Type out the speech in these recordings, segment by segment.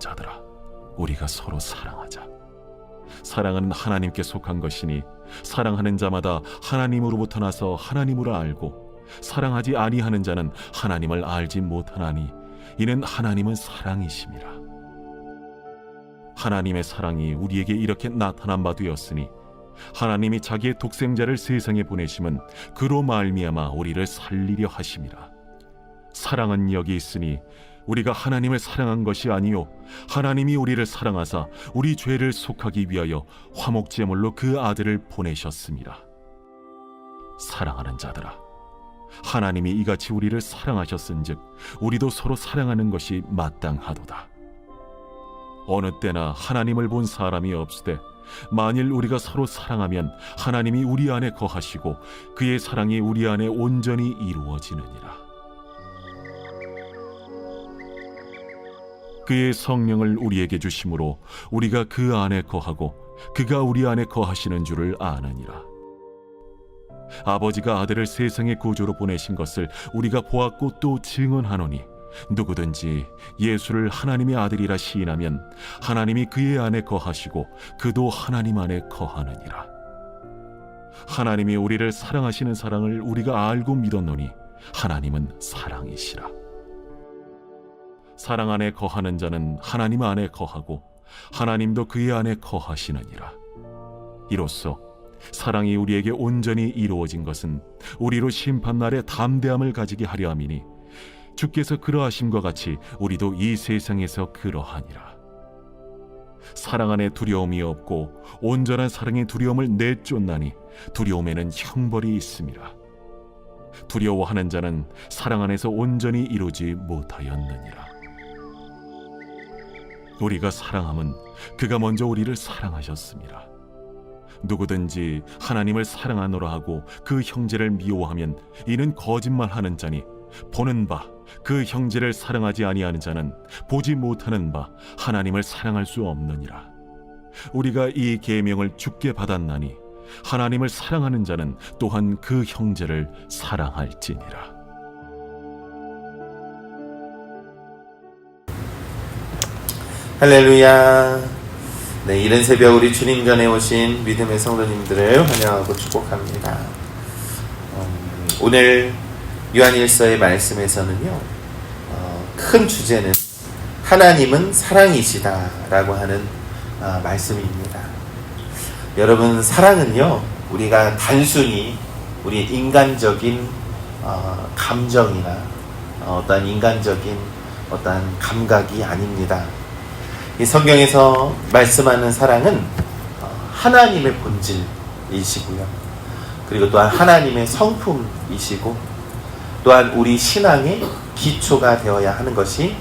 자들아, 우리가 서로 사랑하자. 사랑은 하나님께 속한 것이니 사랑하는 자마다 하나님으로부터 나서 하나님으로 알고, 사랑하지 아니하는 자는 하나님을 알지 못하나니 이는 하나님은 사랑이심이라. 하나님의 사랑이 우리에게 이렇게 나타난 바 되었으니 하나님이 자기의 독생자를 세상에 보내심은 그로 말미암아 우리를 살리려 하심이라. 사랑은 여기 있으니 우리가 하나님을 사랑한 것이 아니요 하나님이 우리를 사랑하사 우리 죄를 속하기 위하여 화목제물로 그 아들을 보내셨습니다. 사랑하는 자들아, 하나님이 이같이 우리를 사랑하셨은즉 우리도 서로 사랑하는 것이 마땅하도다. 어느 때나 하나님을 본 사람이 없으되 만일 우리가 서로 사랑하면 하나님이 우리 안에 거하시고 그의 사랑이 우리 안에 온전히 이루어지느니라. 그의 성령을 우리에게 주심으로 우리가 그 안에 거하고 그가 우리 안에 거하시는 줄을 아느니라. 아버지가 아들을 세상의 구주로 보내신 것을 우리가 보았고 또 증언하노니 누구든지 예수를 하나님의 아들이라 시인하면 하나님이 그의 안에 거하시고 그도 하나님 안에 거하느니라. 하나님이 우리를 사랑하시는 사랑을 우리가 알고 믿었노니 하나님은 사랑이시라. 사랑 안에 거하는 자는 하나님 안에 거하고 하나님도 그의 안에 거하시느니라. 이로써 사랑이 우리에게 온전히 이루어진 것은 우리로 심판날에 담대함을 가지게 하려 함이니 주께서 그러하심과 같이 우리도 이 세상에서 그러하니라. 사랑 안에 두려움이 없고 온전한 사랑의 두려움을 내쫓나니 두려움에는 형벌이 있음이라. 두려워하는 자는 사랑 안에서 온전히 이루지 못하였느니라. 우리가 사랑함은 그가 먼저 우리를 사랑하셨습니다. 누구든지 하나님을 사랑하노라 하고 그 형제를 미워하면 이는 거짓말하는 자니 보는 바 그 형제를 사랑하지 아니하는 자는 보지 못하는 바 하나님을 사랑할 수 없느니라. 우리가 이 계명을 주께 받았나니 하나님을 사랑하는 자는 또한 그 형제를 사랑할지니라. 할렐루야. 네, 이른 새벽 우리 주님 전에 오신 믿음의 성도님들을 환영하고 축복합니다. 오늘 요한일서의 말씀에서는요, 큰 주제는 하나님은 사랑이시다 라고 하는 말씀입니다. 여러분, 사랑은요, 우리가 단순히 우리 인간적인 감정이나 어떤 인간적인 어떤 감각이 아닙니다. 이 성경에서 말씀하는 사랑은 하나님의 본질이시고요, 그리고 또한 하나님의 성품이시고 또한 우리 신앙의 기초가 되어야 하는 것이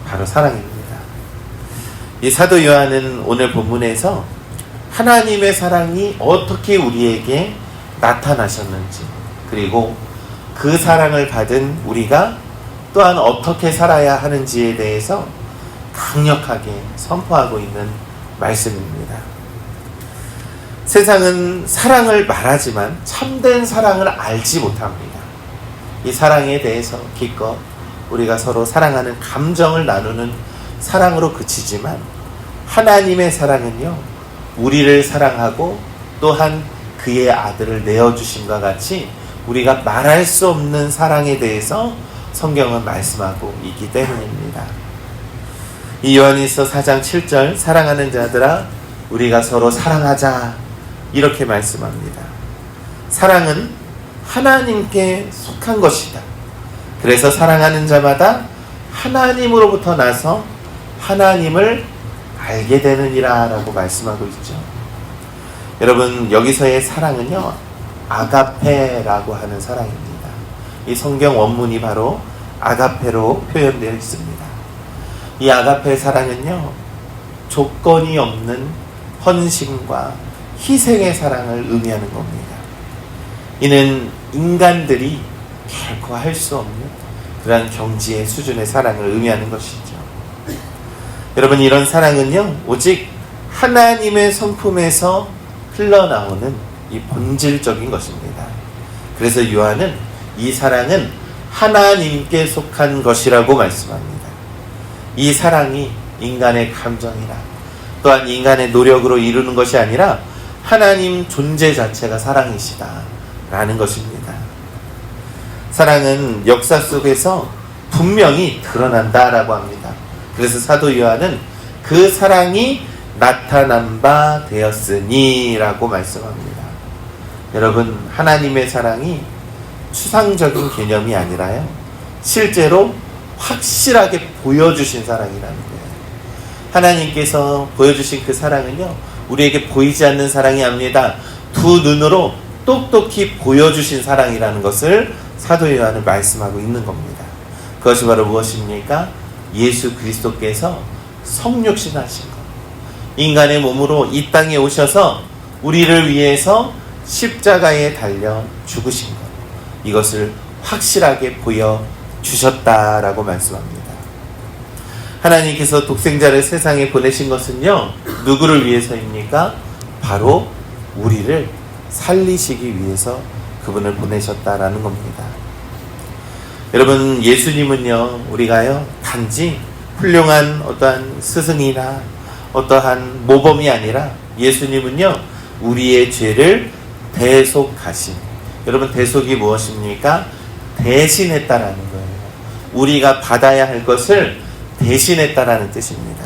바로 사랑입니다. 이 사도 요한은 오늘 본문에서 하나님의 사랑이 어떻게 우리에게 나타나셨는지, 그리고 그 사랑을 받은 우리가 또한 어떻게 살아야 하는지에 대해서 강력하게 선포하고 있는 말씀입니다. 세상은 사랑을 말하지만 참된 사랑을 알지 못합니다. 이 사랑에 대해서 기껏 우리가 서로 사랑하는 감정을 나누는 사랑으로 그치지만 하나님의 사랑은요, 우리를 사랑하고 또한 그의 아들을 내어주심과 같이 우리가 말할 수 없는 사랑에 대해서 성경은 말씀하고 있기 때문입니다. 이 요한일서 4장 7절, 사랑하는 자들아 우리가 서로 사랑하자, 이렇게 말씀합니다. 사랑은 하나님께 속한 것이다. 그래서 사랑하는 자마다 하나님으로부터 나서 하나님을 알게 되느니라 라고 말씀하고 있죠. 여러분, 여기서의 사랑은요, 아가페라고 하는 사랑입니다. 이 성경 원문이 바로 아가페로 표현되어 있습니다. 이 아가페 사랑은요, 조건이 없는 헌신과 희생의 사랑을 의미하는 겁니다. 이는 인간들이 결코 할 수 없는 그러한 경지의 수준의 사랑을 의미하는 것이죠. 여러분, 이런 사랑은요, 오직 하나님의 성품에서 흘러나오는 이 본질적인 것입니다. 그래서 요한은 이 사랑은 하나님께 속한 것이라고 말씀합니다. 이 사랑이 인간의 감정이나 또한 인간의 노력으로 이루는 것이 아니라 하나님 존재 자체가 사랑이시다라는 것입니다. 사랑은 역사 속에서 분명히 드러난다라고 합니다. 그래서 사도 요한은 그 사랑이 나타난 바 되었으니라고 말씀합니다. 여러분, 하나님의 사랑이 추상적인 개념이 아니라요, 실제로 확실하게 보여주신 사랑이라는 거예요. 하나님께서 보여주신 그 사랑은요, 우리에게 보이지 않는 사랑이 아닙니다. 두 눈으로 똑똑히 보여주신 사랑이라는 것을 사도 요한은 말씀하고 있는 겁니다. 그것이 바로 무엇입니까? 예수 그리스도께서 성육신하신 것, 인간의 몸으로 이 땅에 오셔서 우리를 위해서 십자가에 달려 죽으신 것, 이것을 확실하게 보여주셨다라고 말씀합니다. 하나님께서 독생자를 세상에 보내신 것은요, 누구를 위해서입니까? 바로 우리를 살리시기 위해서 그분을 보내셨다라는 겁니다. 여러분, 예수님은요, 우리가요, 단지 훌륭한 어떠한 스승이나 어떠한 모범이 아니라 예수님은요, 우리의 죄를 대속하신, 여러분, 대속이 무엇입니까? 대신했다라는 거예요. 우리가 받아야 할 것을 대신했다라는 뜻입니다.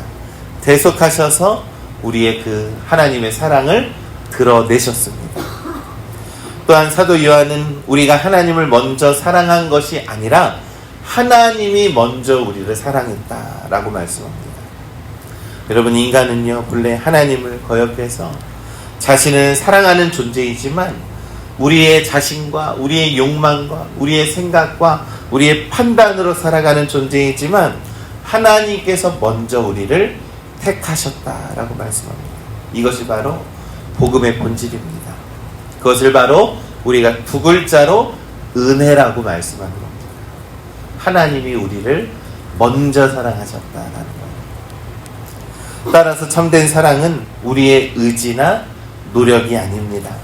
대속하셔서 우리의 그 하나님의 사랑을 드러내셨습니다. 또한 사도 요한은 우리가 하나님을 먼저 사랑한 것이 아니라 하나님이 먼저 우리를 사랑했다라고 말씀합니다. 여러분, 인간은요, 본래 하나님을 거역해서 자신을 사랑하는 존재이지만 우리의 자신과 우리의 욕망과 우리의 생각과 우리의 판단으로 살아가는 존재이지만 하나님께서 먼저 우리를 택하셨다라고 말씀합니다. 이것이 바로 복음의 본질입니다. 그것을 바로 우리가 두 글자로 은혜라고 말씀하는 겁니다. 하나님이 우리를 먼저 사랑하셨다라는 거예요. 따라서 참된 사랑은 우리의 의지나 노력이 아닙니다.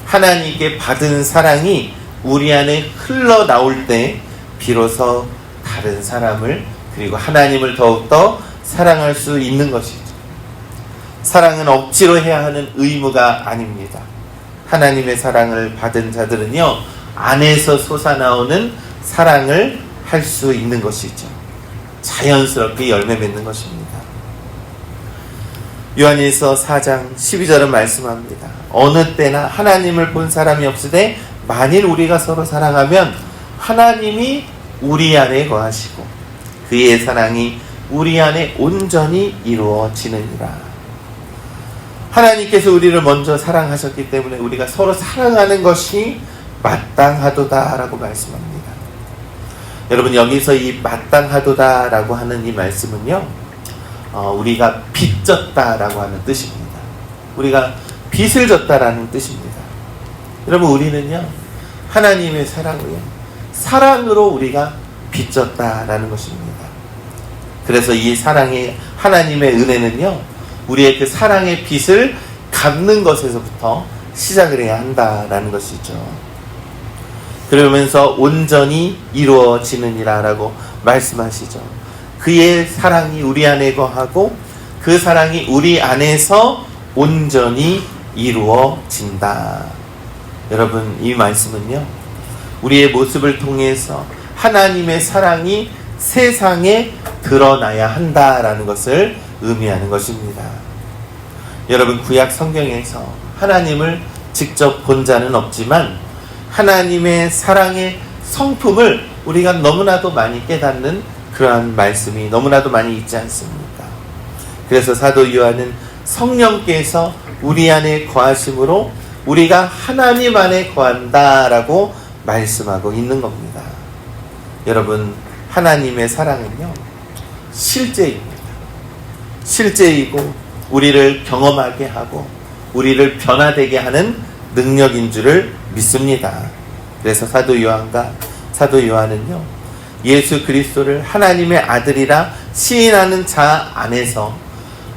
하나님께 받은 사랑이 우리 안에 흘러나올 때 비로소 다른 사람을, 그리고 하나님을 더욱더 사랑할 수 있는 것이죠. 사랑은 억지로 해야 하는 의무가 아닙니다. 하나님의 사랑을 받은 자들은요, 안에서 솟아나오는 사랑을 할 수 있는 것이죠. 자연스럽게 열매 맺는 것입니다. 요한일서 4장 12절은 말씀합니다. 어느 때나 하나님을 본 사람이 없으되 만일 우리가 서로 사랑하면 하나님이 우리 안에 거하시고 그의 사랑이 우리 안에 온전히 이루어지느니라. 하나님께서 우리를 먼저 사랑하셨기 때문에 우리가 서로 사랑하는 것이 마땅하도다라고 말씀합니다. 여러분, 여기서 이 마땅하도다라고 하는 이 말씀은요, 우리가 빚졌다라고 하는 뜻입니다. 우리가 빚을 졌다라는 뜻입니다. 여러분, 우리는요, 하나님의 사랑으로 우리가 빚졌다라는 것입니다. 그래서 이 사랑의 하나님의 은혜는요, 우리의 그 사랑의 빚을 갚는 것에서부터 시작을 해야 한다라는 것이죠. 그러면서 온전히 이루어지느니라 라고 말씀하시죠. 그의 사랑이 우리 안에 거하고 그 사랑이 우리 안에서 온전히 이루어진다. 여러분, 이 말씀은요, 우리의 모습을 통해서 하나님의 사랑이 세상에 드러나야 한다라는 것을 의미하는 것입니다. 여러분, 구약 성경에서 하나님을 직접 본 자는 없지만 하나님의 사랑의 성품을 우리가 너무나도 많이 깨닫는 그러한 말씀이 너무나도 많이 있지 않습니까? 그래서 사도 요한은 성령께서 우리 안에 거하심으로 우리가 하나님 안에 거한다라고 말씀하고 있는 겁니다. 여러분, 하나님의 사랑은요, 실제입니다. 실제이고 우리를 경험하게 하고 우리를 변화되게 하는 능력인 줄을 믿습니다. 그래서 사도 요한은요, 예수 그리스도를 하나님의 아들이라 시인하는 자 안에서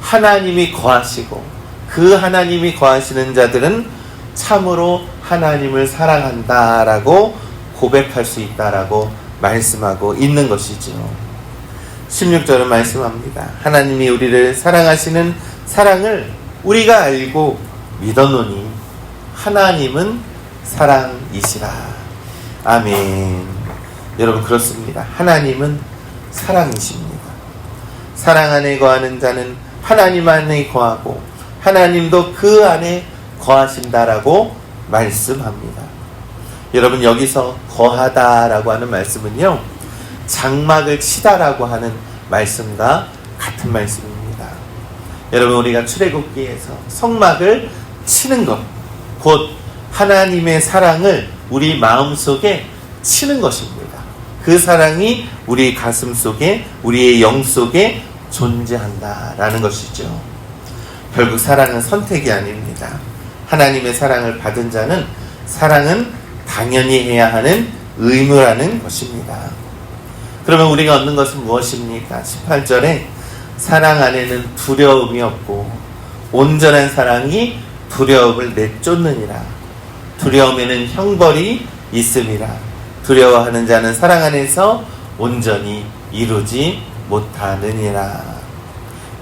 하나님이 거하시고 그 하나님이 거하시는 자들은 참으로 하나님을 사랑한다라고 고백할 수 있다라고 말씀하고 있는 것이죠. 16절은 말씀합니다. 하나님이 우리를 사랑하시는 사랑을 우리가 알고 믿어노니 하나님은 사랑이시라. 아멘. 여러분, 그렇습니다. 하나님은 사랑이십니다. 사랑 안에 거하는 자는 하나님 안에 거하고 하나님도 그 안에 거하신다라고 말씀합니다. 여러분, 여기서 거하다라고 하는 말씀은요, 장막을 치다라고 하는 말씀과 같은 말씀입니다. 여러분, 우리가 출애굽기에서 성막을 치는 것, 곧 하나님의 사랑을 우리 마음속에 치는 것입니다. 그 사랑이 우리 가슴 속에, 우리의 영 속에 존재한다라는 것이죠. 결국 사랑은 선택이 아닙니다. 하나님의 사랑을 받은 자는 사랑은 당연히 해야 하는 의무라는 것입니다. 그러면 우리가 얻는 것은 무엇입니까? 18절에 사랑 안에는 두려움이 없고 온전한 사랑이 두려움을 내쫓느니라. 두려움에는 형벌이 있음이라. 두려워하는 자는 사랑 안에서 온전히 이루지 못하느니라.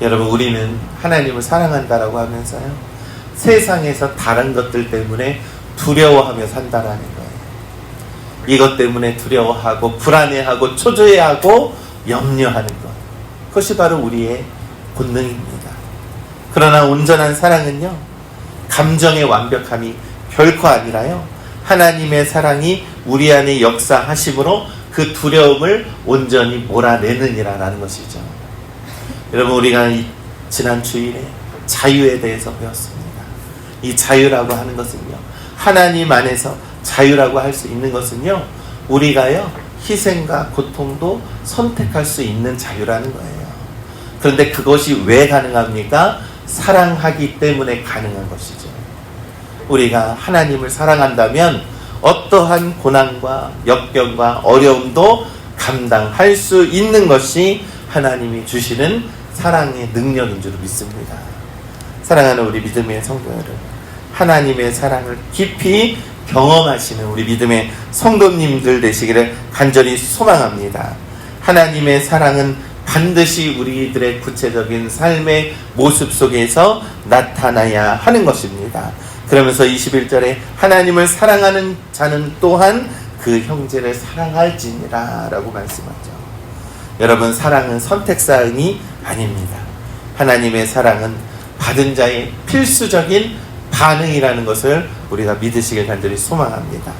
여러분, 우리는 하나님을 사랑한다라고 하면서요, 세상에서 다른 것들 때문에 두려워하며 산다라는 거예요. 이것 때문에 두려워하고 불안해하고 초조해하고 염려하는 것, 그것이 바로 우리의 본능입니다. 그러나 온전한 사랑은요, 감정의 완벽함이 결코 아니라요, 하나님의 사랑이 우리 안에 역사하심으로 그 두려움을 온전히 몰아내느니라라는 것이죠. 여러분, 우리가 지난 주일에 자유에 대해서 배웠습니다. 이 자유라고 하는 것은요, 하나님 안에서 자유라고 할 수 있는 것은요, 우리가요, 희생과 고통도 선택할 수 있는 자유라는 거예요. 그런데 그것이 왜 가능합니까? 사랑하기 때문에 가능한 것이죠. 우리가 하나님을 사랑한다면 어떠한 고난과 역경과 어려움도 감당할 수 있는 것이 하나님이 주시는 사랑의 능력인 줄 믿습니다. 사랑하는 우리 믿음의 성도 여러분, 하나님의 사랑을 깊이 경험하시는 우리 믿음의 성도님들 되시기를 간절히 소망합니다. 하나님의 사랑은 반드시 우리들의 구체적인 삶의 모습 속에서 나타나야 하는 것입니다. 그러면서 21절에 하나님을 사랑하는 자는 또한 그 형제를 사랑할지니라 라고 말씀하죠. 여러분, 사랑은 선택사항이 아닙니다. 하나님의 사랑은 받은 자의 필수적인 반응이라는 것을 우리가 믿으시길 간절히 소망합니다.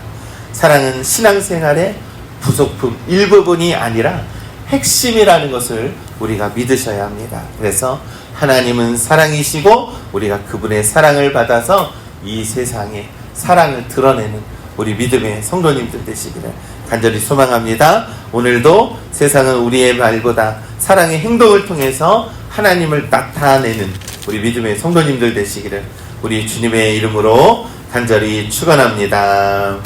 사랑은 신앙생활의 부속품, 일부분이 아니라 핵심이라는 것을 우리가 믿으셔야 합니다. 그래서 하나님은 사랑이시고 우리가 그분의 사랑을 받아서 이 세상에 사랑을 드러내는 우리 믿음의 성도님들 되시기를 간절히 소망합니다. 오늘도 세상은 우리의 말보다 사랑의 행동을 통해서 하나님을 나타내는 우리 믿음의 성도님들 되시기를 우리 주님의 이름으로 간절히 축원합니다.